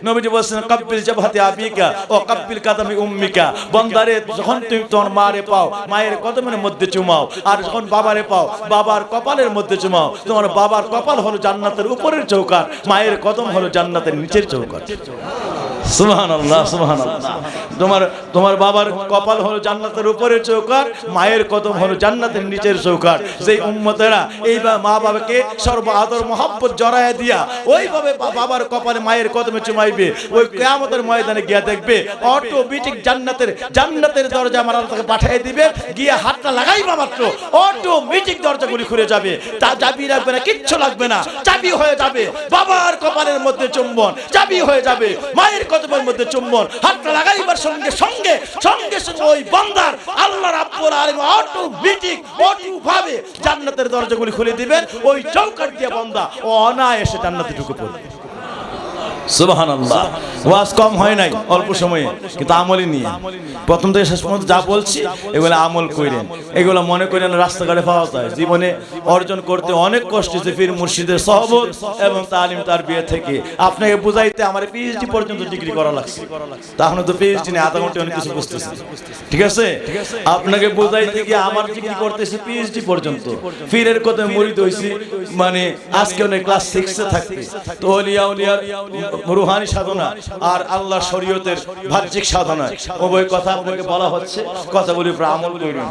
নবীজি বলেছেন কাব্বিল জাবহাতি আবিকা ও কাব্বিল কাদামি উম্মিকা। বান্দারে যখন তুমি তোমার মারে পাও মায়ের কদমের মধ্যে চুমাও, আর যখন বাবারে পাও বাবার কপালের মধ্যে চুমাও। তোমার বাবার কপাল হলো জান্নাতের উপরের চৌকাঠ, মায়ের কদম হলো জান্নাতের নিচের চৌকাঠ। সুবহানাল্লাহ সুবহানাল্লাহ। তোমার বাবার কপাল হলো জান্নাতের উপরের চৌকাঠ, মায়ের কদম হলো জান্নাতের নিচের চৌকাঠ। যেই উম্মতেরা এইভাবে মা বাবাকে সর্ব আদর মহব্বত জড়ায় দিয়া ওইভাবে বাবার কপালে মায়ের কদমে চুমাইবে, ওই কিয়ামতের ময়দানে গিয়া দেখবে অটোমেটিক জান্নাতের দরজা আমার আল্লাহ তাকে পাঠিয়ে দিবে। গিয়ে হাতটা লাগাইবা মাত্র অটোমেটিক দরজাগুলি খুলে যাবে, তা চাবি লাগবে না, কিচ্ছু লাগবে না, চাবি হয়ে যাবে বাবার কপালের মধ্যে চুম্বন, চাবি হয়ে যাবে মায়ের কদমের মধ্যে চুম্বন। হাতটা লাগাইবার সঙ্গে সঙ্গে ওই বান্দার আল্লাহ রাব্বুল আলামিন অটোমেটিক ভাবে জান্নাতের দরজাগুলি খুলে দিবেন। ওই চৌকাঠ দিয়ে বান্দা অনায়াসে জান্নাতে ঢুকে পড়বে। সুবহানাল্লাহ। ওয়াজ কম হয় নাই অল্প সময়ে, কিন্তু আমলই নিয়ে প্রথম থেকে শেষ পর্যন্ত যা বলছি এগুলো আমল করেন। এগুলো মনে করেন রাস্তাঘাটে পাওয়া যায়, জীবনে অর্জন করতে অনেক কষ্ট হচ্ছে পীর মুর্শিদের সহবত এবং তালিম তারবিয়া থেকে। আপনাকে বুঝাইতে আমার পিএইচডি পর্যন্ত ডিগ্রি করা লাগছে, তখন তো পিএইচডি নিয়ে আধা ঘন্টা অনেক কিছু বুঝতেছি, ঠিক আছে? আপনাকে বুঝাইতে গিয়ে আমার ডিগ্রি করতেছে পিএইচডি পর্যন্ত। পীরের কদমে মুরিদ হইছি, মানে আজকে অনেক ক্লাস 6 এ থাকতে তো ওলিয়ার রুহানি সাধনা আর আল্লাহ শরীয়তের বাহ্যিক সাধনা উভয় কথা আপনাকে বলা হচ্ছে। কথাগুলি উপর আমল করুন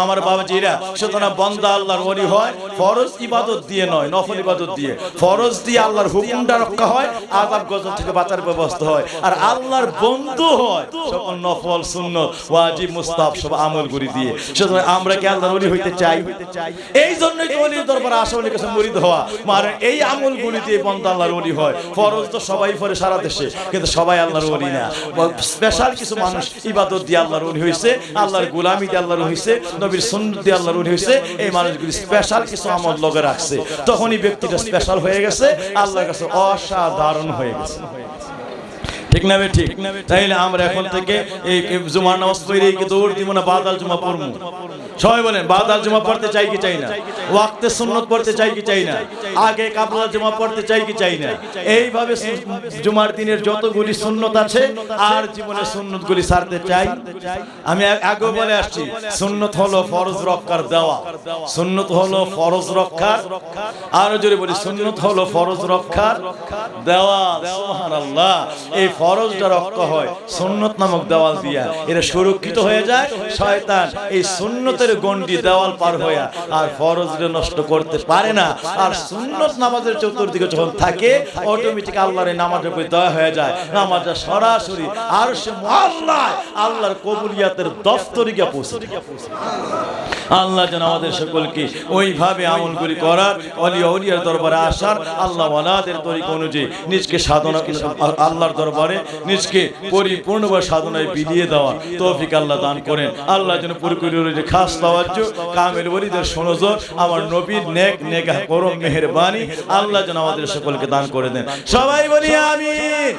আমার বাবাজিরা। সুতরাং বান্দা আল্লাহর ওলি হয় ফরজ ইবাদত দিয়ে নয়, নফল ইবাদত দিয়ে। ফরজ দিয়ে আল্লাহর হুকুমটা রক্ষা হয়, আযাব গজব থেকে বাঁচার ব্যবস্থা হয়, আর আল্লাহর বন্ধু হয় সকল নফল সুন্নাত ওয়াজিব মুস্তাহাব সব আমলগুলি দিয়ে। সুতরাং আমরা কি আল্লাহর ওলি হইতে চাই? এই জন্যই তো ওলির দরবারে আসা, ওলির কাছে মুরিদ হওয়া, মানে এই আমলগুলি দিয়ে বান্দা আল্লাহর ওলি হয়। ফরজ তো সবাই পড়ে সারা দেশে, কিন্তু সবাই আল্লাহর ওলি না। স্পেশাল কিছু মানুষ ইবাদত দিয়ে আল্লাহর ওলি হয়েছে, আল্লাহর গোলামি দিয়ে আল্লাহর হয়েছে, নবীর সুন্নাত দিয়ে আল্লাহর ওলি হয়েছে। এই মানুষগুলি স্পেশাল কিছু আমল লগে রাখছে, তখনই ব্যক্তিটা স্পেশাল হয়ে গেছে, আল্লাহর কাছে অসাধারণ হয়ে গেছে। ঠিক না বে ঠিক? তাইলে আমরা এখন থেকে এই জুমার নামাজ পড়ে কি দৌড় দিব না বাদাল জুমা পড়বো? সবাই বলেন বাদাল জুমা পড়তে চাই কি চাই না? ওয়াক্তে সুন্নাত পড়তে চাই কি চাই না? আগে কাবলা জুমা পড়তে চাই কি চাই না? এইভাবে জুমার দিনের যতগুলি সুন্নাত আছে আর জীবনের সুন্নাতগুলি ছাড়তে চাই। আমি আগে বলে আসছি, সুন্নাত হলো ফরজ রক্ষার দেওয়া, সুন্নাত হলো ফরজ রক্ষার, আর জোরে বলি সুন্নাত হলো ফরজ রক্ষার দেওয়া। সুবহানাল্লাহ। এই ফরজটা রক্ষা হয় সুন্নাত নামক দেওয়াল দিয়া, এরা সুরক্ষিত হয়ে যায়। শয়তান এই সুন্নতের গণ্ডি দেওয়াল পার হয়ে আর ফরজটা নষ্ট করতে পারে না। আর সুন্নত নামাজের চতুর্দিকে যখন থাকে অটোমেটিক আল্লাহর এই নামাজের প্রতি দয়া হয়ে যায়, নামাজটা সরাসরি আরশে মুআল্লায় আল্লাহর কবুলিয়াতের দফতরে গিয়ে পৌঁছে। আল্লাহ যেন আমাদের সকলকে ওইভাবে আমলগুলি করার, ওলিয়ার দরবারে আসার, আল্লাহ ওয়ালাদের তরিকা অনুযায়ী নিজকে সাধনা আল্লাহর দরবারে নিজকে পরিপূর্ণভাবে সাধনায় বিলিয়ে দেওয়ার তৌফিক আল্লাহ দান করেন। আল্লাহ যেন পরিপূর্ণ খাস তাওয়াজ্জু কামেল ওলিদের সুনজর আমার নবীর নেক নেগাহ করম মেহেরবানি আল্লাহ যেন আমাদের সকলকে দান করে দেন। সবাই বলি আমিন।